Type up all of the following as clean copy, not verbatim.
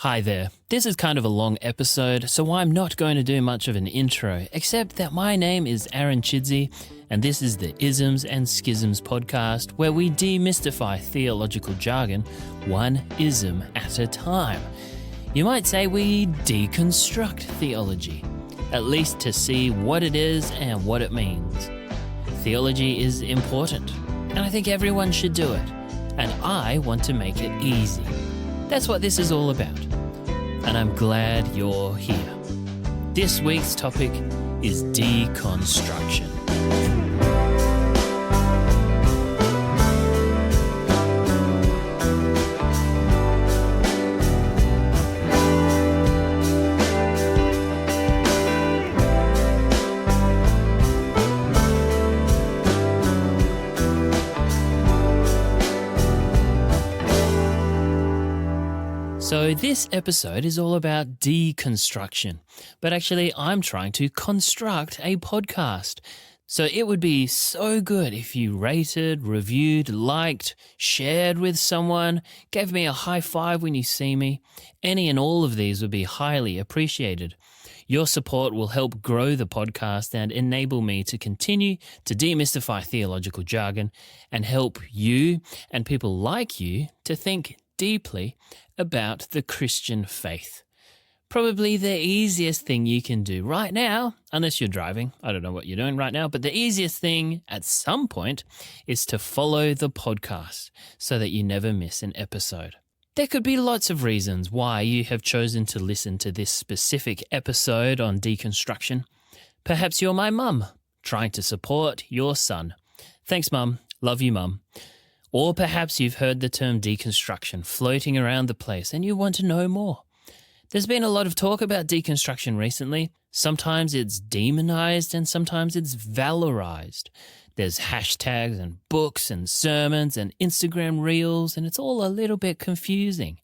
Hi there. This is kind of a long episode, so I'm not going to do much of an intro, except that my name is Aaron Chidsey, and this is the Isms and Schisms podcast, where we demystify theological jargon one ism at a time. You might say we deconstruct theology, at least to see what it is and what it means. Theology is important, and I think everyone should do it, and I want to make it easy. That's what this is all about, and I'm glad you're here. This week's topic is deconstruction. So this episode is all about deconstruction, but actually I'm trying to construct a podcast. So it would be so good if you rated, reviewed, liked, shared with someone, gave me a high five when you see me. Any and all of these would be highly appreciated. Your support will help grow the podcast and enable me to continue to demystify theological jargon and help you and people like you to think deeply about the Christian faith. Probably the easiest thing you can do right now, unless you're driving, I don't know what you're doing right now, but the easiest thing at some point is to follow the podcast so that you never miss an episode. There could be lots of reasons why you have chosen to listen to this specific episode on deconstruction. Perhaps you're my mum, trying to support your son. Thanks, Mum. Love you, Mum. Or perhaps you've heard the term deconstruction floating around the place and you want to know more. There's been a lot of talk about deconstruction recently. Sometimes it's demonized and sometimes it's valorized. There's hashtags and books and sermons and Instagram reels, and it's all a little bit confusing.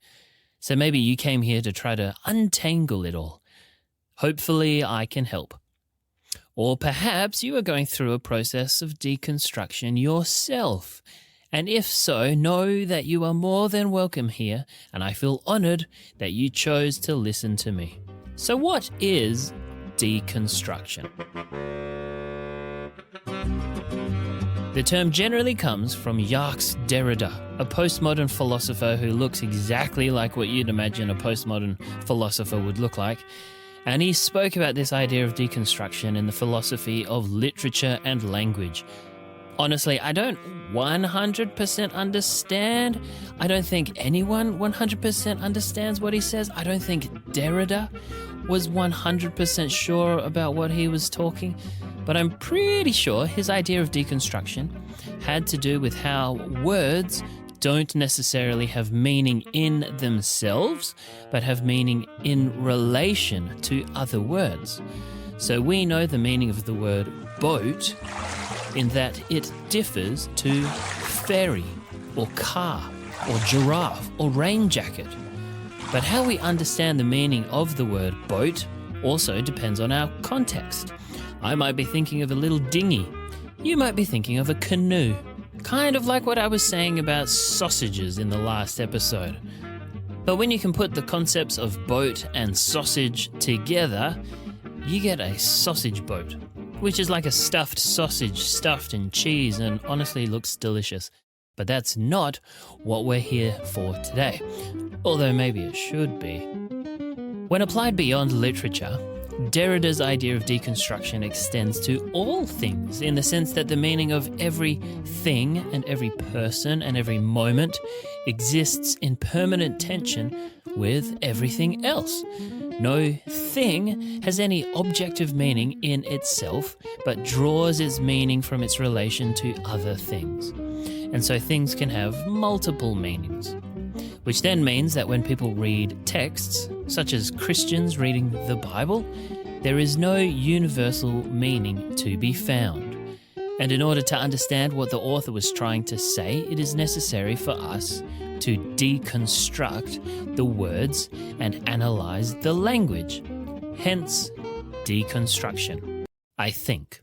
So maybe you came here to try to untangle it all. Hopefully I can help. Or perhaps you are going through a process of deconstruction yourself. And if so, know that you are more than welcome here, and I feel honored that you chose to listen to me. So what is deconstruction? The term generally comes from Jacques Derrida, a postmodern philosopher who looks exactly like what you'd imagine a postmodern philosopher would look like. And he spoke about this idea of deconstruction in the philosophy of literature and language. Honestly, I don't 100% understand. I don't think anyone 100% understands what he says. I don't think Derrida was 100% sure about what he was talking. But I'm pretty sure his idea of deconstruction had to do with how words don't necessarily have meaning in themselves, but have meaning in relation to other words. So we know the meaning of the word boat in that it differs to ferry or car or giraffe or rain jacket. But how we understand the meaning of the word boat also depends on our context. I might be thinking of a little dinghy. You might be thinking of a canoe. Kind of like what I was saying about sausages in the last episode. But when you can put the concepts of boat and sausage together, you get a sausage boat, which is like a stuffed sausage stuffed in cheese and honestly looks delicious. But that's not what we're here for today, although maybe it should be. When applied beyond literature, Derrida's idea of deconstruction extends to all things in the sense that the meaning of every thing and every person and every moment exists in permanent tension with everything else. No thing has any objective meaning in itself, but draws its meaning from its relation to other things. And so things can have multiple meanings, which then means that when people read texts, such as Christians reading the Bible, there is no universal meaning to be found. And in order to understand what the author was trying to say, it is necessary for us to deconstruct the words and analyze the language. Hence, deconstruction, I think.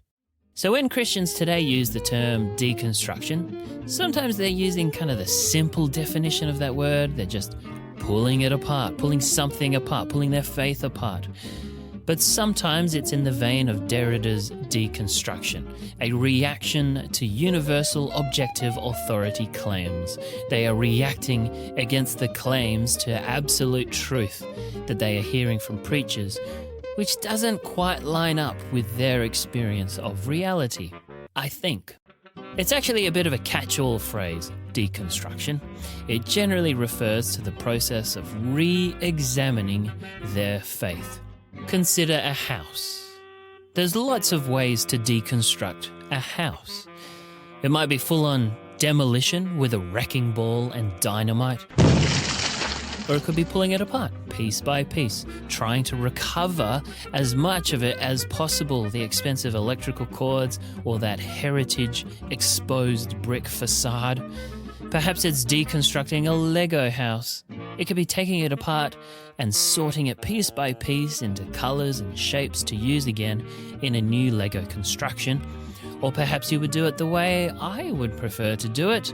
So when Christians today use the term deconstruction, sometimes they're using kind of the simple definition of that word. They're just pulling it apart, pulling something apart, pulling their faith apart. But sometimes it's in the vein of Derrida's deconstruction, a reaction to universal objective authority claims. They are reacting against the claims to absolute truth that they are hearing from preachers, which doesn't quite line up with their experience of reality, I think. It's actually a bit of a catch-all phrase, deconstruction. It generally refers to the process of re-examining their faith. Consider a house. There's lots of ways to deconstruct a house. It might be full-on demolition with a wrecking ball and dynamite. Or it could be pulling it apart, piece by piece, trying to recover as much of it as possible, the expensive electrical cords or that heritage exposed brick facade. Perhaps it's deconstructing a Lego house. It could be taking it apart and sorting it piece by piece into colours and shapes to use again in a new Lego construction. Or perhaps you would do it the way I would prefer to do it,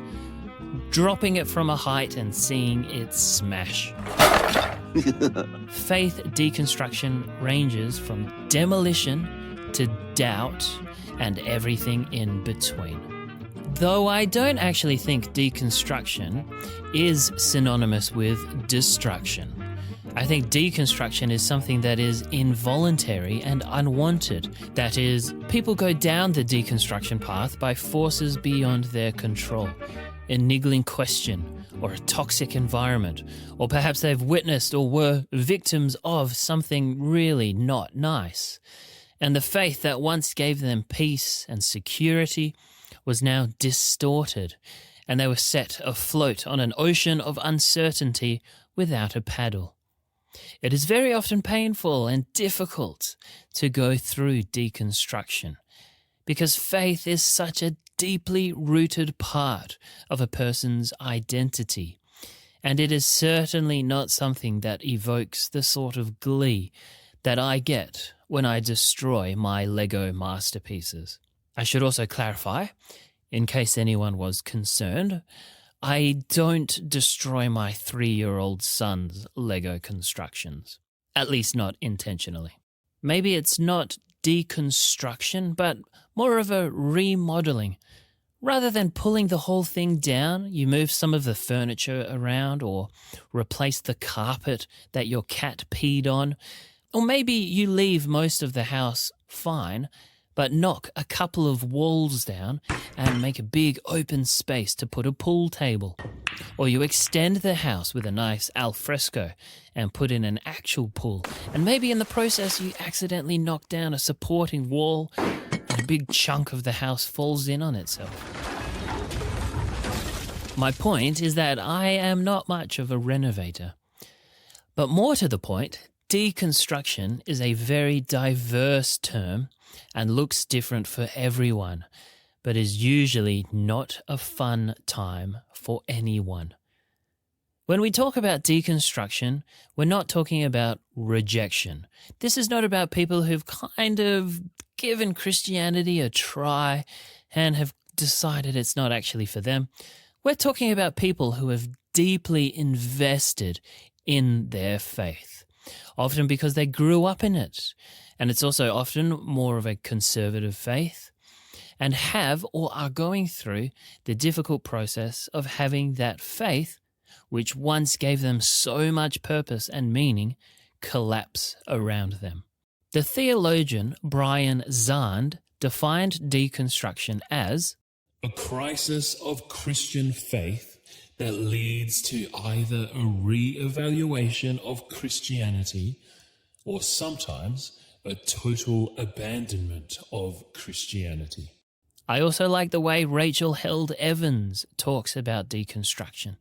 dropping it from a height and seeing it smash. Faith deconstruction ranges from demolition to doubt and everything in between. Though I don't actually think deconstruction is synonymous with destruction. I think deconstruction is something that is involuntary and unwanted. That is, people go down the deconstruction path by forces beyond their control. A niggling question or a toxic environment, or perhaps they've witnessed or were victims of something really not nice. And the faith that once gave them peace and security was now distorted, and they were set afloat on an ocean of uncertainty without a paddle. It is very often painful and difficult to go through deconstruction, because faith is such a deeply rooted part of a person's identity, and it is certainly not something that evokes the sort of glee that I get when I destroy my Lego masterpieces. I should also clarify, in case anyone was concerned, I don't destroy my 3-year-old son's Lego constructions, at least not intentionally. Maybe it's not deconstruction, but more of a remodeling. Rather than pulling the whole thing down, you move some of the furniture around or replace the carpet that your cat peed on. Or maybe you leave most of the house fine, but knock a couple of walls down and make a big open space to put a pool table. Or you extend the house with a nice alfresco and put in an actual pool. And maybe in the process you accidentally knock down a supporting wall and a big chunk of the house falls in on itself. My point is that I am not much of a renovator. But more to the point, deconstruction is a very diverse term and looks different for everyone, but is usually not a fun time for anyone. When we talk about deconstruction, we're not talking about rejection. This is not about people who've kind of given Christianity a try and have decided it's not actually for them. We're talking about people who have deeply invested in their faith, often because they grew up in it. And it's also often more of a conservative faith, and have or are going through the difficult process of having that faith, which once gave them so much purpose and meaning, collapse around them. The theologian Brian Zahnd defined deconstruction as a crisis of Christian faith that leads to either a re-evaluation of Christianity or sometimes a total abandonment of Christianity. I also like the way Rachel Held Evans talks about deconstruction,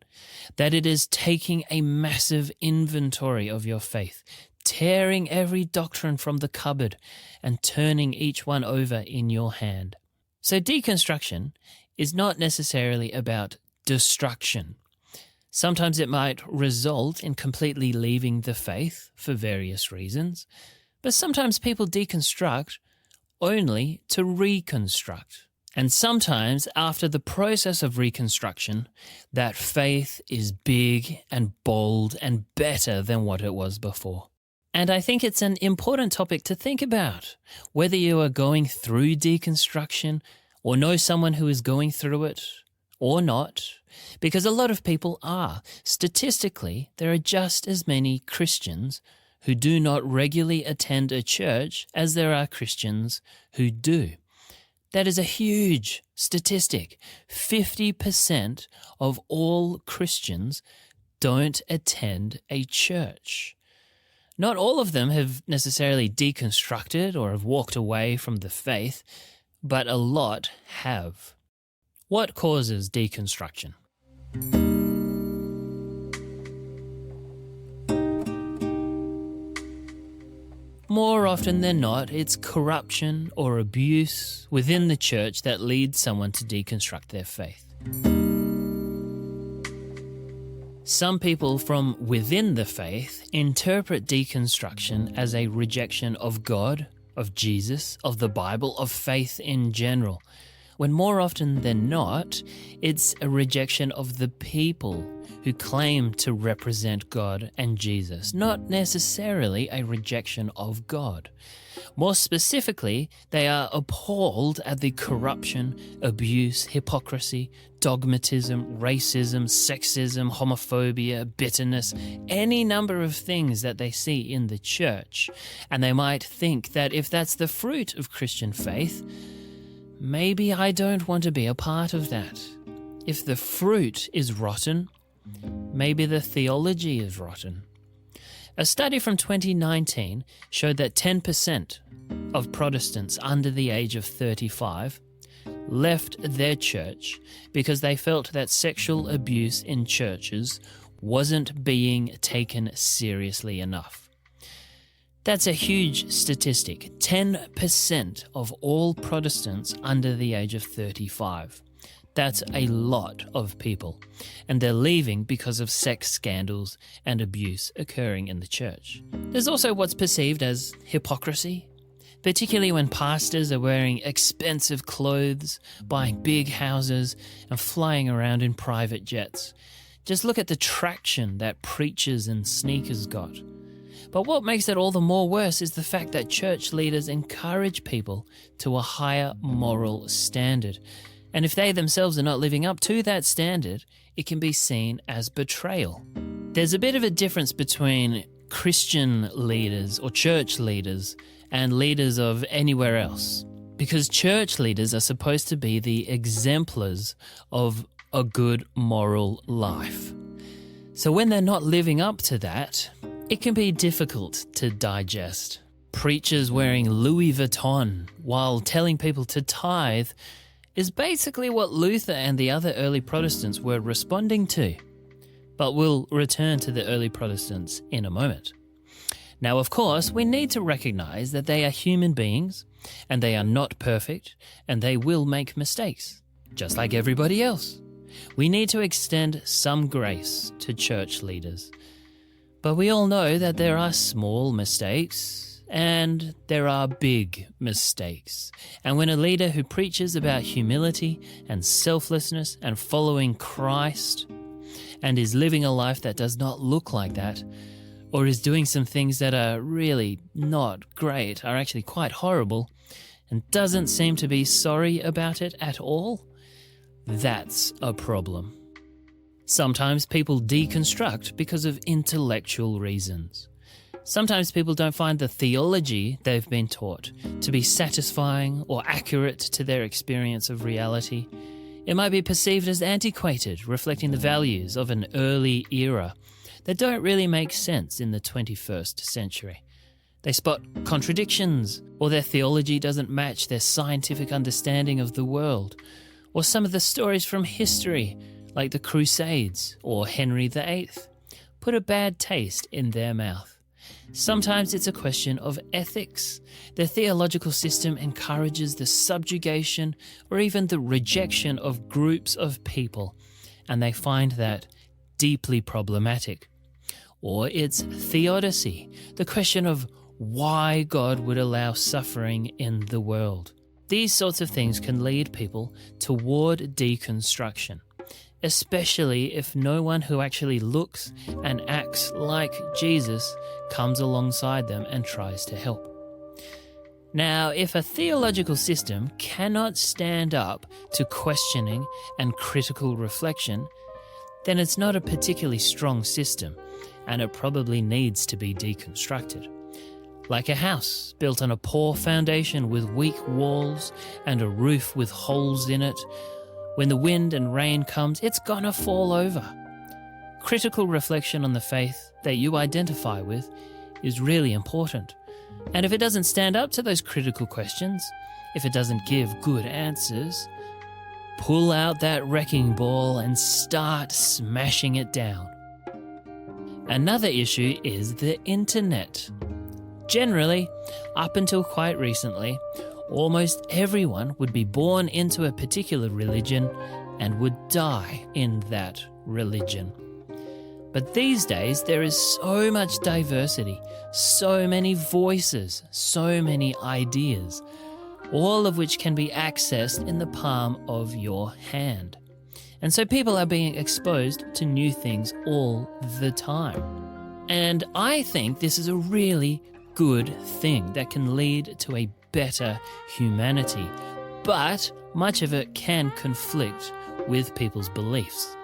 that it is taking a massive inventory of your faith, tearing every doctrine from the cupboard and turning each one over in your hand. So deconstruction is not necessarily about destruction. Sometimes it might result in completely leaving the faith for various reasons, but sometimes people deconstruct only to reconstruct. And sometimes, after the process of reconstruction, that faith is big and bold and better than what it was before. And I think it's an important topic to think about, whether you are going through deconstruction or know someone who is going through it or not, because a lot of people are. Statistically, there are just as many Christians who do not regularly attend a church as there are Christians who do. That is a huge statistic. 50% of all Christians don't attend a church. Not all of them have necessarily deconstructed or have walked away from the faith, but a lot have. What causes deconstruction? More often than not, it's corruption or abuse within the church that leads someone to deconstruct their faith. Some people from within the faith interpret deconstruction as a rejection of God, of Jesus, of the Bible, of faith in general, when more often than not, it's a rejection of the people who claim to represent God and Jesus, not necessarily a rejection of God. More specifically, they are appalled at the corruption, abuse, hypocrisy, dogmatism, racism, sexism, homophobia, bitterness, any number of things that they see in the church. And they might think that if that's the fruit of Christian faith, maybe I don't want to be a part of that. If the fruit is rotten, maybe the theology is rotten. A study from 2019 showed that 10% of Protestants under the age of 35 left their church because they felt that sexual abuse in churches wasn't being taken seriously enough. That's a huge statistic. 10% of all Protestants under the age of 35. That's a lot of people, and they're leaving because of sex scandals and abuse occurring in the church. There's also what's perceived as hypocrisy, particularly when pastors are wearing expensive clothes, buying big houses, and flying around in private jets. Just look at the traction that preachers and sneakers got. But what makes it all the more worse is the fact that church leaders encourage people to a higher moral standard. And if they themselves are not living up to that standard, it can be seen as betrayal. There's a bit of a difference between Christian leaders or church leaders and leaders of anywhere else, because church leaders are supposed to be the exemplars of a good moral life. So when they're not living up to that, it can be difficult to digest. Preachers wearing Louis Vuitton while telling people to tithe is basically what Luther and the other early Protestants were responding to. But we'll return to the early Protestants in a moment. Now, of course, we need to recognize that they are human beings, and they are not perfect, and they will make mistakes, just like everybody else. We need to extend some grace to church leaders. But we all know that there are small mistakes, and there are big mistakes. And when a leader who preaches about humility and selflessness and following Christ and is living a life that does not look like that, or is doing some things that are really not great, are actually quite horrible, and doesn't seem to be sorry about it at all, that's a problem. Sometimes people deconstruct because of intellectual reasons. Sometimes people don't find the theology they've been taught to be satisfying or accurate to their experience of reality. It might be perceived as antiquated, reflecting the values of an early era that don't really make sense in the 21st century. They spot contradictions, or their theology doesn't match their scientific understanding of the world, or some of the stories from history, like the Crusades or Henry VIII, put a bad taste in their mouth. Sometimes it's a question of ethics. Their theological system encourages the subjugation or even the rejection of groups of people, and they find that deeply problematic. Or it's theodicy, the question of why God would allow suffering in the world. These sorts of things can lead people toward deconstruction, especially if no one who actually looks and acts like Jesus comes alongside them and tries to help. Now, if a theological system cannot stand up to questioning and critical reflection, then it's not a particularly strong system, and it probably needs to be deconstructed. Like a house built on a poor foundation with weak walls and a roof with holes in it, when the wind and rain comes, it's gonna fall over. Critical reflection on the faith that you identify with is really important. And if it doesn't stand up to those critical questions, if it doesn't give good answers, pull out that wrecking ball and start smashing it down. Another issue is the internet. Generally, up until quite recently, almost everyone would be born into a particular religion and would die in that religion. But these days, there is so much diversity, so many voices, so many ideas, all of which can be accessed in the palm of your hand. And so people are being exposed to new things all the time. And I think this is a really good thing that can lead to a better humanity, but much of it can conflict with people's beliefs.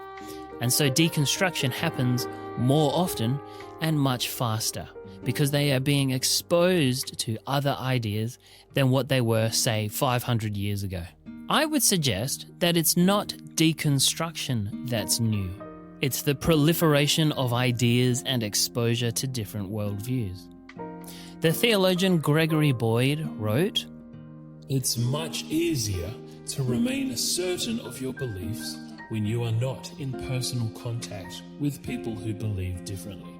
And so deconstruction happens more often and much faster because they are being exposed to other ideas than what they were, say, 500 years ago. I would suggest that it's not deconstruction that's new. It's the proliferation of ideas and exposure to different worldviews. The theologian Gregory Boyd wrote, "It's much easier to remain certain of your beliefs when you are not in personal contact with people who believe differently.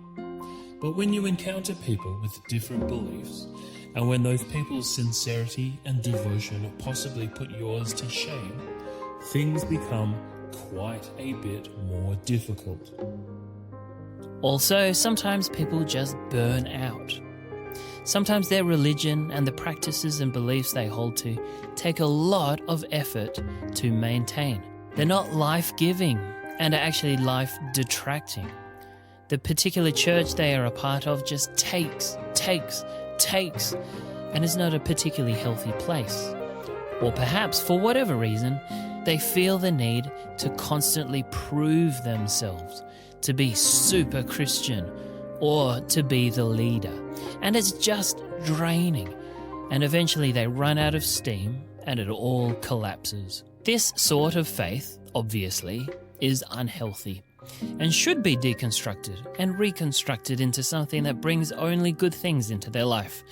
But when you encounter people with different beliefs, and when those people's sincerity and devotion possibly put yours to shame, things become quite a bit more difficult." Also, sometimes people just burn out. Sometimes their religion and the practices and beliefs they hold to take a lot of effort to maintain. They're not life-giving and are actually life-detracting. The particular church they are a part of just takes, and is not a particularly healthy place. Or perhaps, for whatever reason, they feel the need to constantly prove themselves, to be super Christian, or to be the leader. And it's just draining. And eventually they run out of steam and it all collapses. This sort of faith, obviously, is unhealthy and should be deconstructed and reconstructed into something that brings only good things into their life,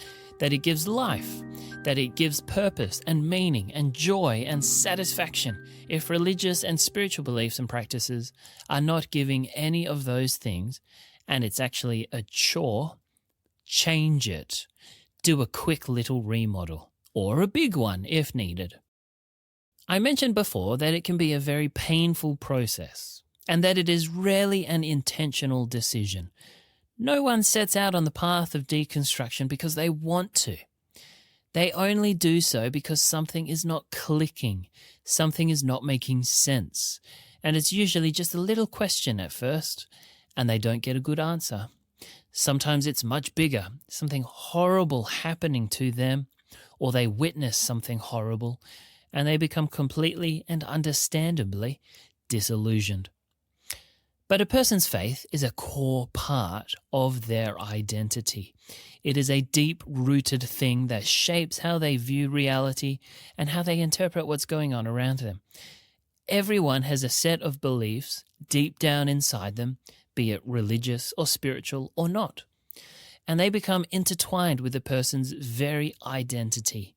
that it gives life, that it gives purpose and meaning and joy and satisfaction. If religious and spiritual beliefs and practices are not giving any of those things, and it's actually a chore, change it. Do a quick little remodel, or a big one if needed. I mentioned before that it can be a very painful process, and that it is rarely an intentional decision. No one sets out on the path of deconstruction because they want to. They only do so because something is not clicking, something is not making sense, and it's usually just a little question at first, and they don't get a good answer. Sometimes it's much bigger, something horrible happening to them, or they witness something horrible, and they become completely and understandably disillusioned. But a person's faith is a core part of their identity. It is a deep-rooted thing that shapes how they view reality and how they interpret what's going on around them. Everyone has a set of beliefs deep down inside them, be it religious or spiritual or not, and they become intertwined with the person's very identity.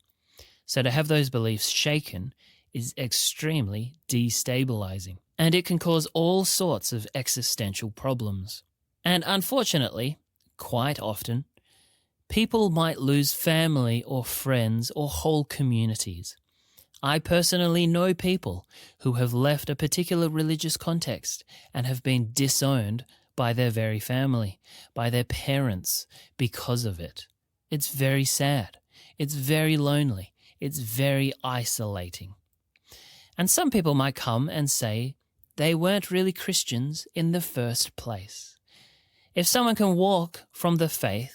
So to have those beliefs shaken is extremely destabilizing, and it can cause all sorts of existential problems. And unfortunately, quite often, people might lose family or friends or whole communities. I personally know people who have left a particular religious context and have been disowned by their very family, by their parents, because of it. It's very sad. It's very lonely. It's very isolating. And some people might come and say they weren't really Christians in the first place. If someone can walk from the faith,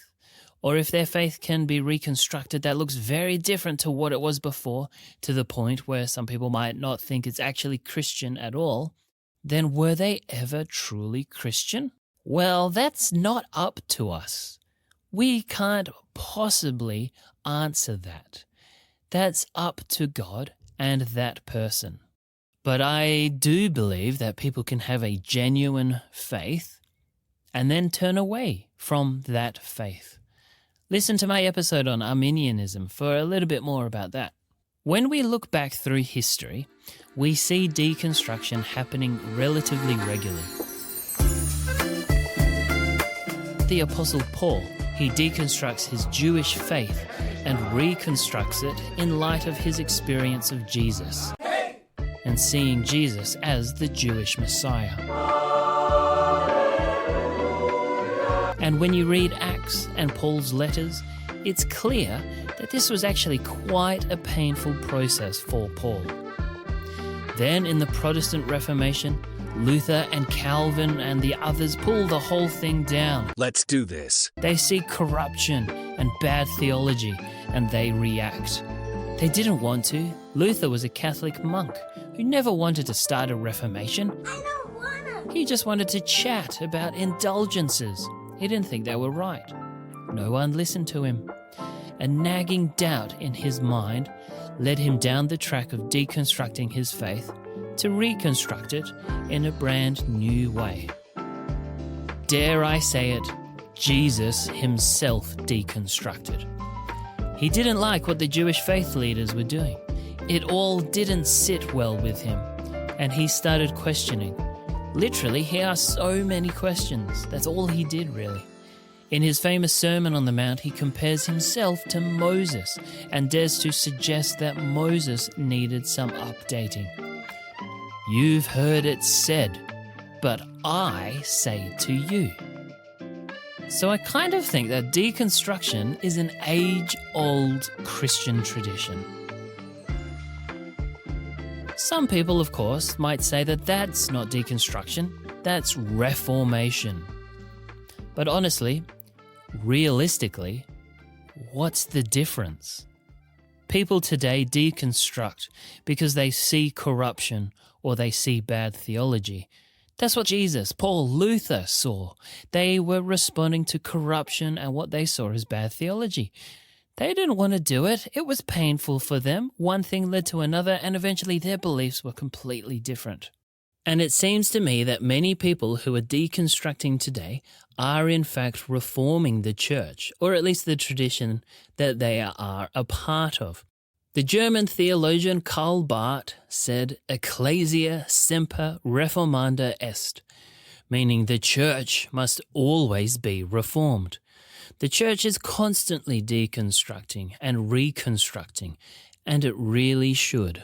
or if their faith can be reconstructed, that looks very different to what it was before, to the point where some people might not think it's actually Christian at all, then were they ever truly Christian? Well, that's not up to us. We can't possibly answer that. That's up to God and that person. But I do believe that people can have a genuine faith and then turn away from that faith. Listen to my episode on Arminianism for a little bit more about that. When we look back through history, we see deconstruction happening relatively regularly. The Apostle Paul, he deconstructs his Jewish faith and reconstructs it in light of his experience of Jesus and seeing Jesus as the Jewish Messiah. And when you read Acts and Paul's letters, it's clear that this was actually quite a painful process for Paul. Then in the Protestant Reformation, Luther and Calvin and the others pull the whole thing down. Let's do this. They see corruption and bad theology, and they react. They didn't want to. Luther was a Catholic monk who never wanted to start a reformation. He just wanted to chat about indulgences. He didn't think they were right. No one listened to him. A nagging doubt in his mind led him down the track of deconstructing his faith to reconstruct it in a brand new way. Dare I say it, Jesus himself deconstructed. He didn't like what the Jewish faith leaders were doing. It all didn't sit well with him, and he started questioning. Literally, he asked so many questions. That's all he did, really. In his famous Sermon on the Mount, he compares himself to Moses and dares to suggest that Moses needed some updating. You've heard it said, but I say to you. So I kind of think that deconstruction is an age-old Christian tradition. Some people, of course, might say that that's not deconstruction, that's reformation. But honestly, realistically, what's the difference? People today deconstruct because they see corruption or they see bad theology. That's what Jesus, Paul, Luther saw. They were responding to corruption and what they saw as bad theology. They didn't want to do it. It was painful for them. One thing led to another, and eventually their beliefs were completely different. And it seems to me that many people who are deconstructing today are in fact reforming the church, or at least the tradition that they are a part of. The German theologian Karl Barth said, "Ecclesia semper reformanda est," meaning the church must always be reformed. The church is constantly deconstructing and reconstructing, and it really should.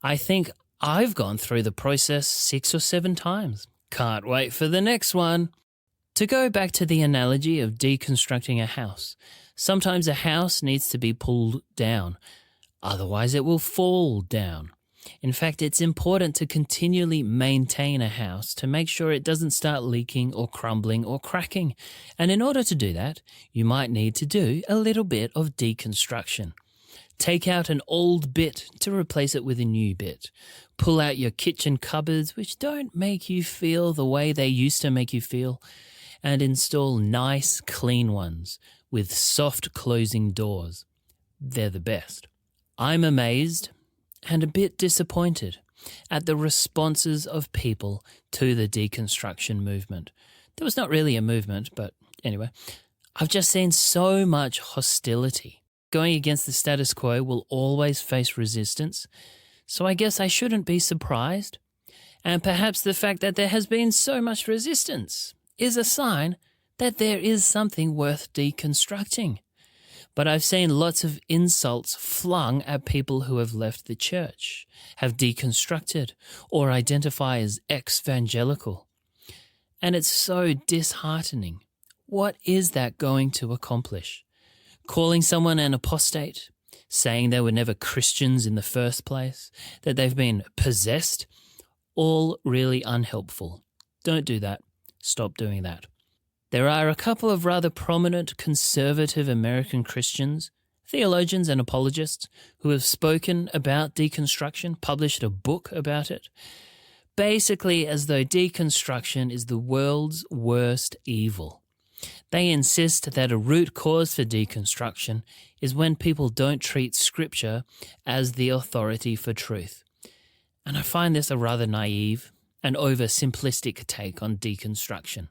I think I've gone through the process 6 or 7 times. Can't wait for the next one. To go back to the analogy of deconstructing a house, sometimes a house needs to be pulled down, otherwise it will fall down. In fact, it's important to continually maintain a house to make sure it doesn't start leaking or crumbling or cracking. And in order to do that, you might need to do a little bit of deconstruction. Take out an old bit to replace it with a new bit. Pull out your kitchen cupboards, which don't make you feel the way they used to make you feel, and install nice, clean ones with soft closing doors. They're the best. I'm amazed and a bit disappointed at the responses of people to the deconstruction movement. There was not really a movement, but anyway, I've just seen so much hostility. Going against the status quo will always face resistance, so I guess I shouldn't be surprised. And perhaps the fact that there has been so much resistance is a sign that there is something worth deconstructing. But I've seen lots of insults flung at people who have left the church, have deconstructed, or identify as ex-evangelical. And it's so disheartening. What is that going to accomplish? Calling someone an apostate? saying they were never Christians in the first place, that they've been possessed, all really unhelpful. Don't do that. Stop doing that. There are a couple of rather prominent conservative American Christians, theologians and apologists, who have spoken about deconstruction, published a book about it, basically as though deconstruction is the world's worst evil. They insist that a root cause for deconstruction is when people don't treat Scripture as the authority for truth. And I find this a rather naive and oversimplistic take on deconstruction.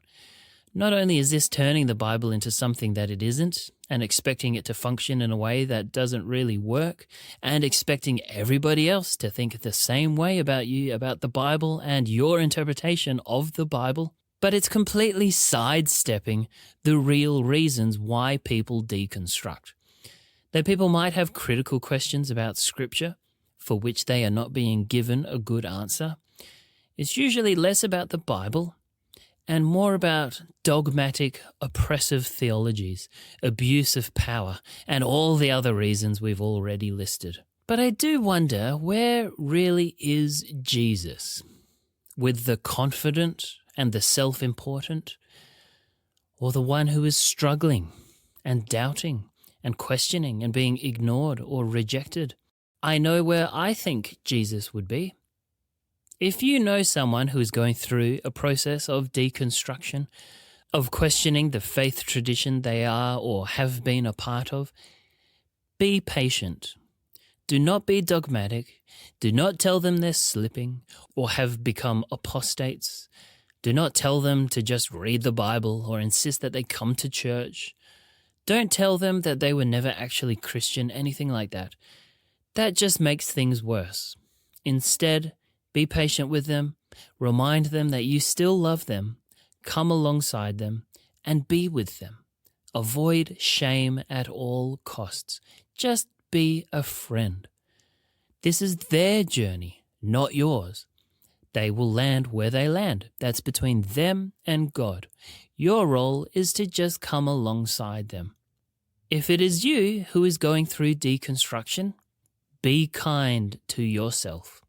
Not only is this turning the Bible into something that it isn't, and expecting it to function in a way that doesn't really work, and expecting everybody else to think the same way about you, about the Bible and your interpretation of the Bible, but it's completely sidestepping the real reasons why people deconstruct. That people might have critical questions about Scripture, for which they are not being given a good answer. It's usually less about the Bible and more about dogmatic, oppressive theologies, abuse of power, and all the other reasons we've already listed. But I do wonder, where really is Jesus? With the confident and the self-important, or the one who is struggling and doubting and questioning and being ignored or rejected? I know where I think Jesus would be. If you know someone who is going through a process of deconstruction, of questioning the faith tradition they are or have been a part of, be patient. Do not be dogmatic. Do not tell them they're slipping or have become apostates. Do not tell them to just read the Bible or insist that they come to church. Don't tell them that they were never actually Christian, anything like that. That just makes things worse. Instead, be patient with them, remind them that you still love them, come alongside them, and be with them. Avoid shame at all costs. Just be a friend. This is their journey, not yours. They will land where they land. That's between them and God. Your role is to just come alongside them. If it is you who is going through deconstruction, be kind to yourself.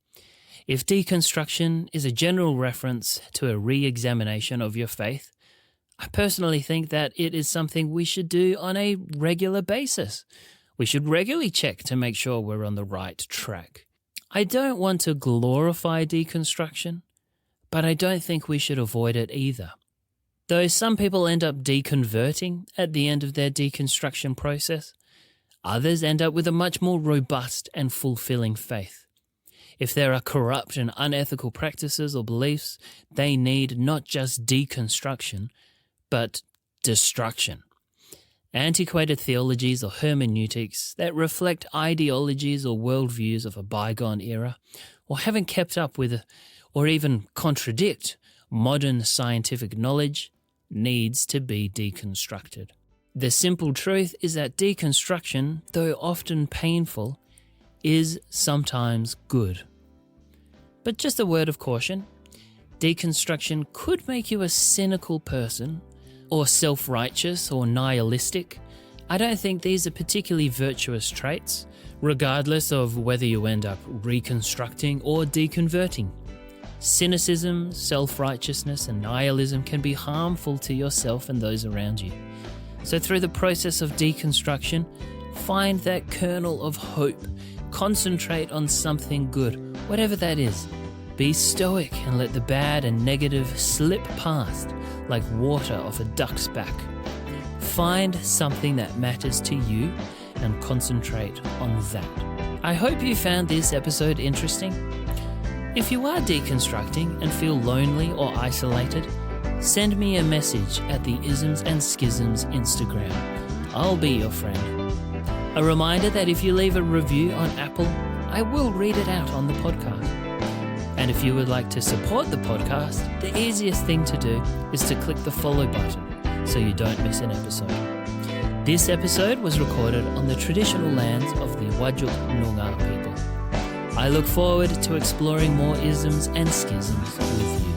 If deconstruction is a general reference to a re-examination of your faith, I personally think that it is something we should do on a regular basis. We should regularly check to make sure we're on the right track. I don't want to glorify deconstruction, but I don't think we should avoid it either. Though some people end up deconverting at the end of their deconstruction process, others end up with a much more robust and fulfilling faith. If there are corrupt and unethical practices or beliefs, they need not just deconstruction, but destruction. Antiquated theologies or hermeneutics that reflect ideologies or worldviews of a bygone era, or haven't kept up with or even contradict modern scientific knowledge, needs to be deconstructed. The simple truth is that deconstruction, though often painful, is sometimes good. But just a word of caution, deconstruction could make you a cynical person, or self-righteous or nihilistic. I don't think these are particularly virtuous traits, regardless of whether you end up reconstructing or deconverting. Cynicism, self-righteousness, and nihilism can be harmful to yourself and those around you. So through the process of deconstruction, find that kernel of hope. Concentrate on something good, whatever that is. Be stoic and let the bad and negative slip past like water off a duck's back. Find something that matters to you and concentrate on that. I hope you found this episode interesting. If you are deconstructing and feel lonely or isolated, send me a message at the Isms and Schisms Instagram. I'll be your friend. A reminder that if you leave a review on Apple, I will read it out on the podcast. And if you would like to support the podcast, the easiest thing to do is to click the follow button so you don't miss an episode. This episode was recorded on the traditional lands of the Whadjuk Noongar people. I look forward to exploring more isms and schisms with you.